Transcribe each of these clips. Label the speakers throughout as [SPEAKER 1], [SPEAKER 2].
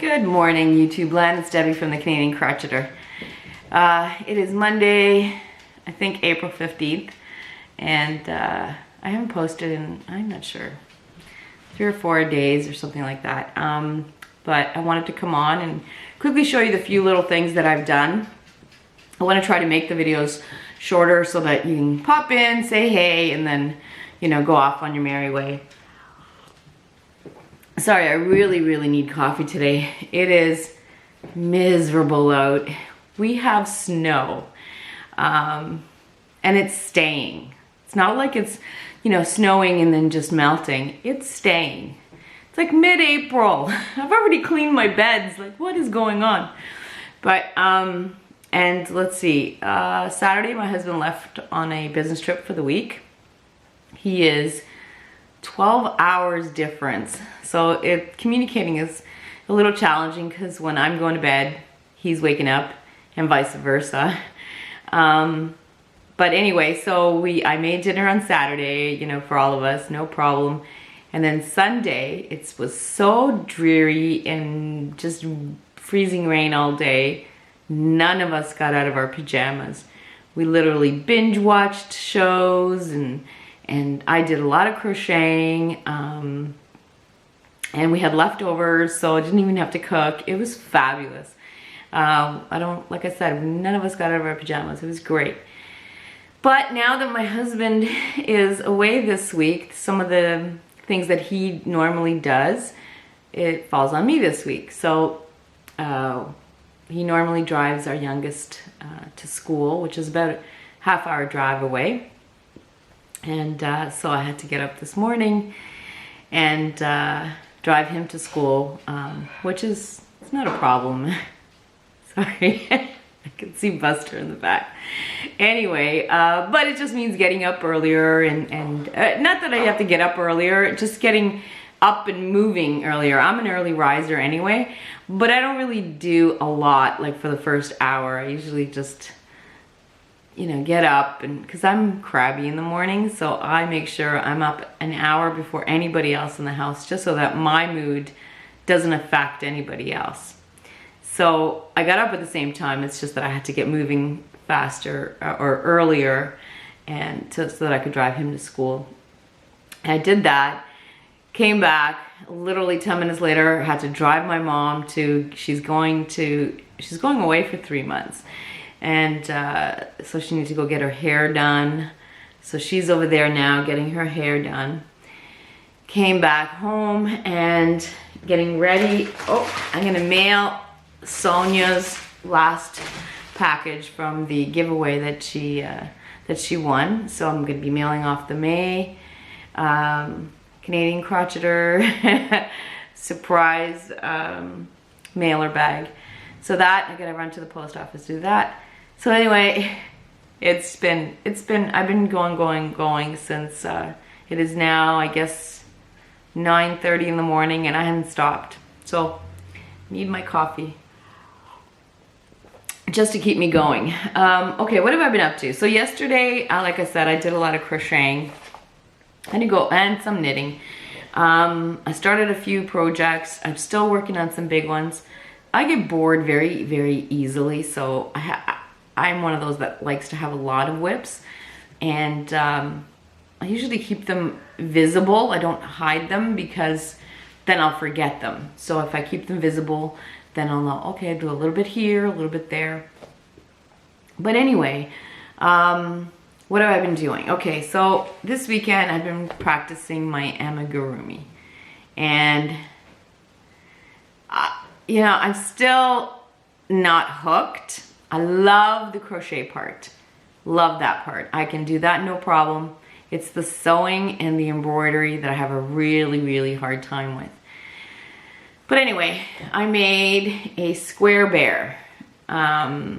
[SPEAKER 1] Good morning, YouTube land. It's Debbie from the Canadian Crocheter. It is Monday, I think April 15th, and I haven't posted in, I'm not sure, 3 or 4 days or something like that. But I wanted to come on and quickly show you the few little things that I've done. I want to try to make the videos shorter so that you can pop in, say hey, and then, you know, go off on your merry way. Sorry, I really need coffee today. It is miserable out. We have snow, and it's staying. It's not like it's, you know, snowing and then just melting. It's staying. It's like mid-April. I've already cleaned my beds. Like, what is going on? But, and let's see, Saturday my husband left on a business trip for the week. He is 12 hours difference. So communicating is a little challenging because when I'm going to bed, he's waking up and vice versa. But anyway, so I made dinner on Saturday, you know, for all of us, no problem. And then Sunday, it was so dreary and just freezing rain all day. None of us got out of our pajamas. We literally binge watched shows and I did a lot of crocheting, and we had leftovers, so I didn't even have to cook. It was fabulous. Like I said, none of us got out of our pajamas. It was great. But now that my husband is away this week, some of the things that he normally does, it falls on me this week. So he normally drives our youngest to school, which is about a half-hour drive away. And so I had to get up this morning and drive him to school, which is, it's not a problem. Sorry, I can see Buster in the back. Anyway, but it just means getting up earlier and not that I have to get up earlier, just getting up and moving earlier. I'm an early riser anyway, but I don't really do a lot like for the first hour. I usually just, you know, get up, and because I'm crabby in the morning, so I make sure I'm up an hour before anybody else in the house, just so that my mood doesn't affect anybody else. So I got up at the same time. It's just that I had to get moving faster or earlier, and so that I could drive him to school. And I did that, came back, literally 10 minutes later, had to drive my mom to, she's going away for 3 months. And so she needs to go get her hair done. So she's over there now getting her hair done. Came back home and getting ready. Oh, I'm gonna mail Sonia's last package from the giveaway that she won. So I'm gonna be mailing off the May Canadian Crocheter surprise mailer bag. So that, I gotta run to the post office to do that. So anyway, I've been going since it is now, I guess, 9:30 in the morning, and I haven't stopped. So, need my coffee just to keep me going. Okay, what have I been up to? So yesterday, like I said, I did a lot of crocheting. And some knitting. I started a few projects. I'm still working on some big ones. I get bored very easily, so I'm one of those that likes to have a lot of whips, and I usually keep them visible. I don't hide them because then I'll forget them. So if I keep them visible, then I'll know, okay, I do a little bit here, a little bit there. But anyway, what have I been doing? Okay, so this weekend I've been practicing my amigurumi, and you know, I'm still not hooked. I love the crochet part. Love that part. I can do that no problem. It's the sewing and the embroidery that I have a really hard time with. But anyway, I made a square bear. I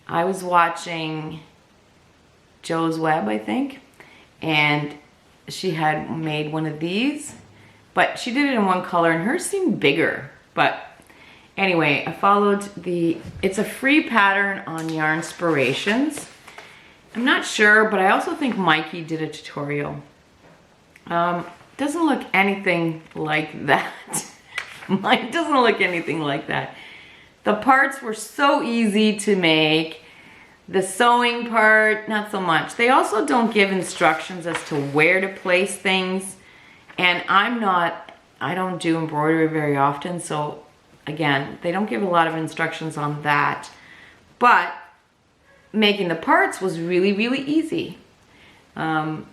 [SPEAKER 1] was watching Joe's Web, I think, and she had made one of these, but she did it in one color and hers seemed bigger. But anyway, I followed it's a free pattern on Yarnspirations. I'm not sure, but I also think Mikey did a tutorial. Doesn't look anything like that. Mine doesn't look anything like that. The parts were so easy to make. The sewing part, not so much. They also don't give instructions as to where to place things. And I don't do embroidery very often, so again, they don't give a lot of instructions on that. But making the parts was really, really easy. And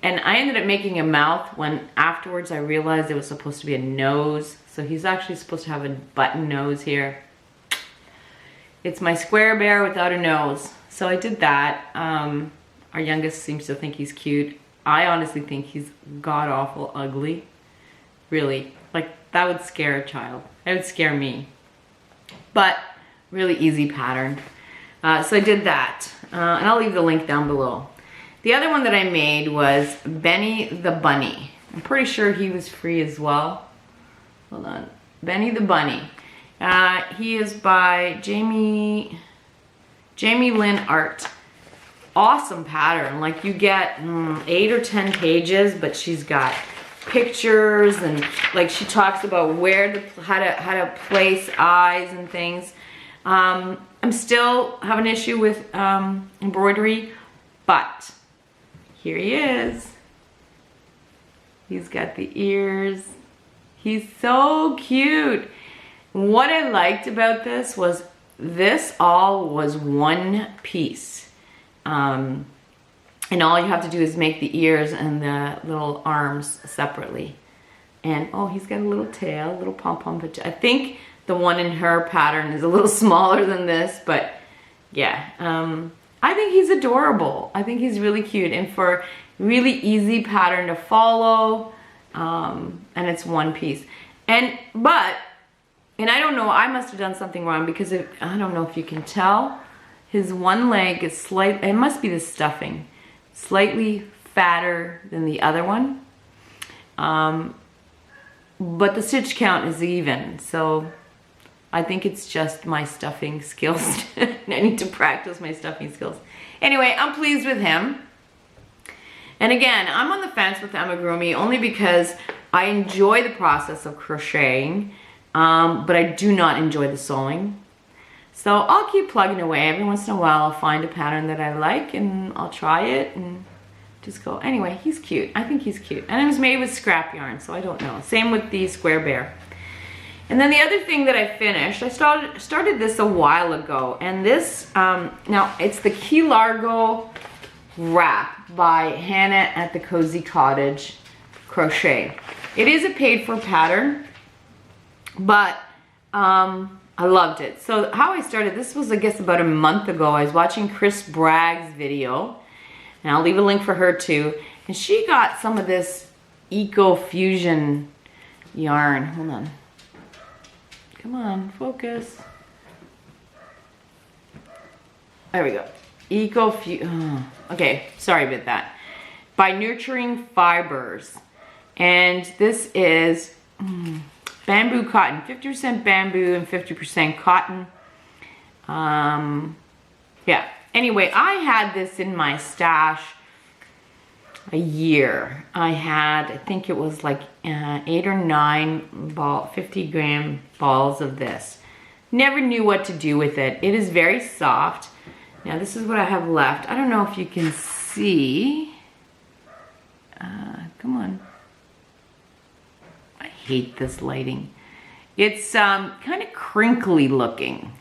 [SPEAKER 1] I ended up making a mouth when afterwards I realized it was supposed to be a nose. So he's actually supposed to have a button nose here. It's my square bear without a nose. So I did that. Our youngest seems to think he's cute. I honestly think he's god-awful ugly. Really. Like, that would scare a child. That would scare me. But really easy pattern. So I did that. And I'll leave the link down below. The other one that I made was Bennie the Bunny. I'm pretty sure he was free as well. Hold on. Bennie the Bunny. He is by Jamy Lynn Art. Awesome pattern. Like, you get 8 or 10 pages, but she's got pictures and like she talks about how to place eyes and things. I'm still have an issue with embroidery, but here he is. He's got the ears. He's so cute. What I liked about this was all was one piece. And all you have to do is make the ears and the little arms separately. And oh, he's got a little tail, a little pom-pom. I think the one in her pattern is a little smaller than this, but yeah. I think he's adorable. I think he's really cute and for really easy pattern to follow. And it's one piece. And I don't know, I must have done something wrong because I don't know if you can tell, his one leg is it must be the stuffing, slightly fatter than the other one. But the stitch count is even, so I think it's just my stuffing skills. I need to practice my stuffing skills. Anyway, I'm pleased with him. And again, I'm on the fence with amigurumi only because I enjoy the process of crocheting, but I do not enjoy the sewing. So I'll keep plugging away. Every once in a while I'll find a pattern that I like and I'll try it and just go. Anyway, he's cute. I think he's cute. And it was made with scrap yarn, so I don't know. Same with the square bear. And then the other thing that I finished, I started this a while ago, and this, now it's the Largo Wrap by Hannah at the Cozy Cottage Crochet. It is a paid for pattern, but I loved it. So how I started, this was I guess about a month ago. I was watching Kris Bragg's video, and I'll leave a link for her too. And she got some of this Eco Fusion yarn. Hold on. Come on, focus. There we go. Okay, sorry about that. By Nurturing Fibers. And this is bamboo cotton. 50% bamboo and 50% cotton. Yeah. Anyway, I had this in my stash a year. I think it was like 8 or 9 50-gram balls of this. Never knew what to do with it. It is very soft. Now this is what I have left. I don't know if you can see. Come on. I hate this lighting. It's kind of crinkly looking.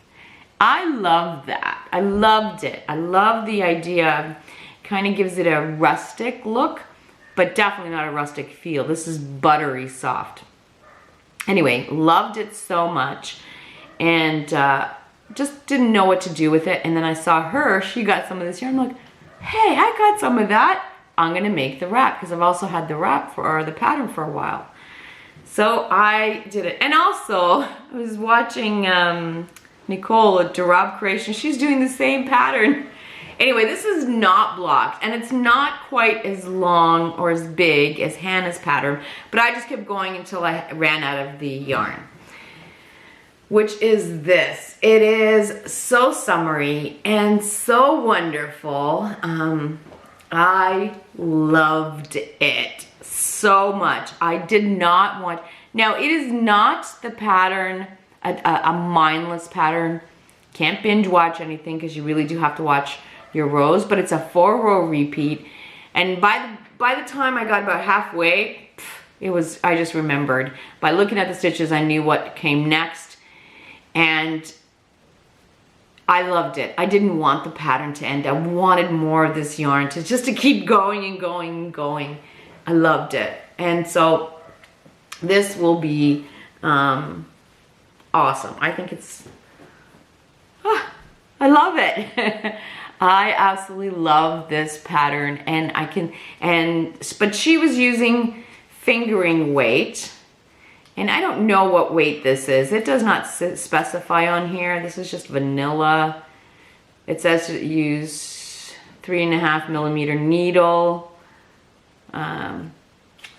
[SPEAKER 1] I love that. I loved it. I love the idea. Kind of gives it a rustic look, but definitely not a rustic feel. This is buttery soft. Anyway, loved it so much, and just didn't know what to do with it. And then I saw her, she got some of this yarn. I'm like, hey, I got some of that. I'm gonna make the wrap, because I've also had the wrap or the pattern for a while. So I did it. And also, I was watching Nicole at Yarnspirations. She's doing the same pattern. Anyway, this is not blocked, and it's not quite as long or as big as Hannah's pattern, but I just kept going until I ran out of the yarn, which is this. It is so summery and so wonderful. I loved it so much. I did not want, Now, it is not the pattern, a mindless pattern. Can't binge watch anything because you really do have to watch your rows, but it's a 4-row repeat. And by the time I got about halfway, I just remembered. By looking at the stitches, I knew what came next. And I loved it. I didn't want the pattern to end. I wanted more of this yarn to keep going and going and going. I loved it. And so this will be awesome. I think it's, I love it. I absolutely love this pattern, and but she was using fingering weight, and I don't know what weight this is. It does not specify on here. This is just vanilla. It says to use 3.5 millimeter needle.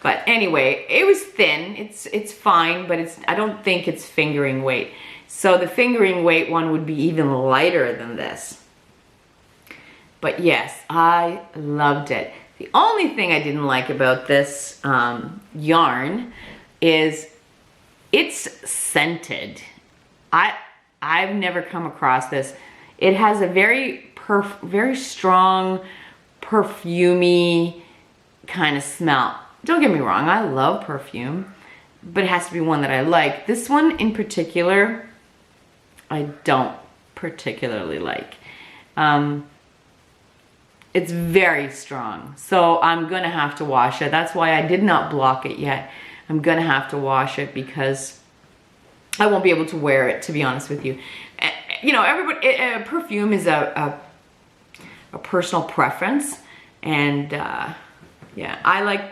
[SPEAKER 1] But anyway, it was thin. It's fine, but I don't think it's fingering weight. So the fingering weight one would be even lighter than this. But yes, I loved it. The only thing I didn't like about this yarn is it's scented. I've never come across this. It has a very strong, perfumey kind of smell. Don't get me wrong, I love perfume, but it has to be one that I like. This one in particular, I don't particularly like. It's very strong, so I'm gonna have to wash it. That's why I did not block it yet. I'm gonna have to wash it because I won't be able to wear it, to be honest with you. You know, everybody, perfume is a personal preference, and yeah, I like,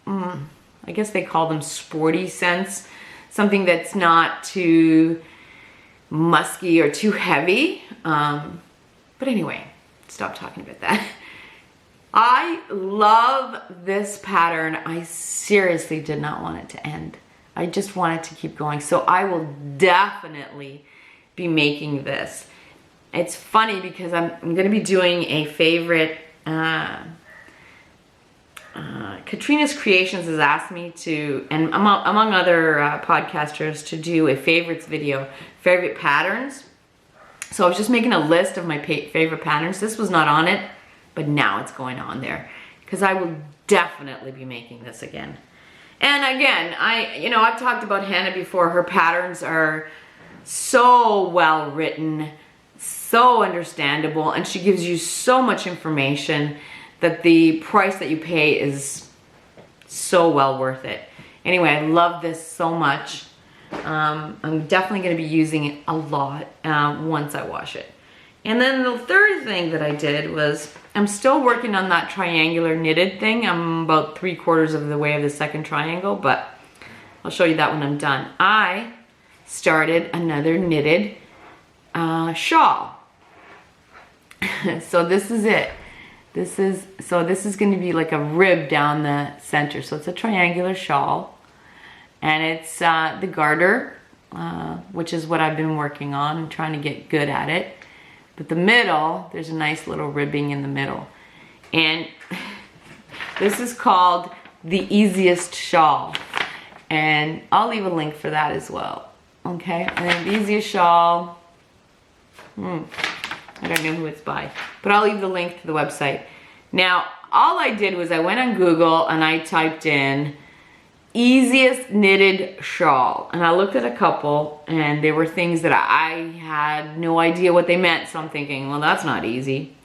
[SPEAKER 1] I guess they call them sporty scents, something that's not too musky or too heavy. But anyway, stop talking about that. I love this pattern. I seriously did not want it to end. I just wanted to keep going. So I will definitely be making this. It's funny because I'm going to be doing a favorite. Katrina's Creations has asked me to, and among other podcasters, to do a favorites video, favorite patterns. So I was just making a list of my favorite patterns. This was not on it, but now it's going on there because I will definitely be making this again. And again, I've talked about Hannah before. Her patterns are so well written, so understandable, and she gives you so much information that the price that you pay is so well worth it. Anyway, I love this so much. I'm definitely going to be using it a lot once I wash it. And then the third thing that I did was, I'm still working on that triangular knitted thing. I'm about 3/4 of the way of the second triangle, but I'll show you that when I'm done. I started another knitted shawl. So this is it. This is going to be like a rib down the center. So it's a triangular shawl, and it's the garter, which is what I've been working on and trying to get good at it. But the middle, there's a nice little ribbing in the middle. And this is called the Easiest Shawl. And I'll leave a link for that as well. Okay, and then the Easiest Shawl, I don't know who it's by, but I'll leave the link to the website. Now, all I did was I went on Google and I typed in easiest knitted shawl, and I looked at a couple, and there were things that I had no idea what they meant. So I'm thinking, well, that's not easy.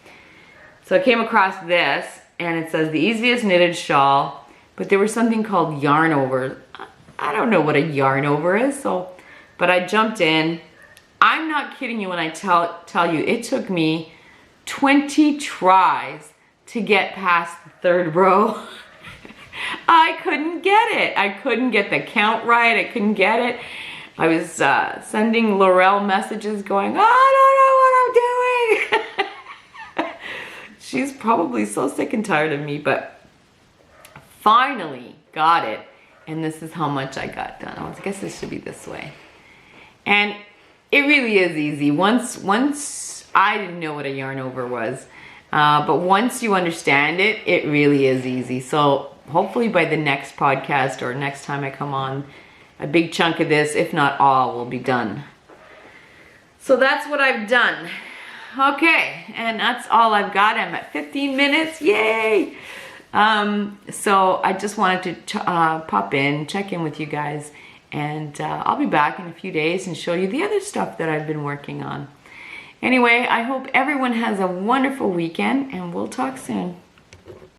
[SPEAKER 1] So I came across this, and it says the easiest knitted shawl, but there was something called yarn over. I don't know what a yarn over is, but I jumped in. I'm not kidding you when I tell you it took me 20 tries to get past the third row. I couldn't get it. I couldn't get the count right. I couldn't get it. I was sending Laurel messages going, I don't know what I'm doing. She's probably so sick and tired of me, but finally got it. And this is how much I got done. I guess this should be this way. And it really is easy. Once I didn't know what a yarn over was, but once you understand it, it really is easy. So hopefully by the next podcast or next time I come on, a big chunk of this, if not all, will be done. So that's what I've done. Okay, and that's all I've got. I'm at 15 minutes, yay! So I just wanted to pop in, check in with you guys, and I'll be back in a few days and show you the other stuff that I've been working on. Anyway, I hope everyone has a wonderful weekend, and we'll talk soon.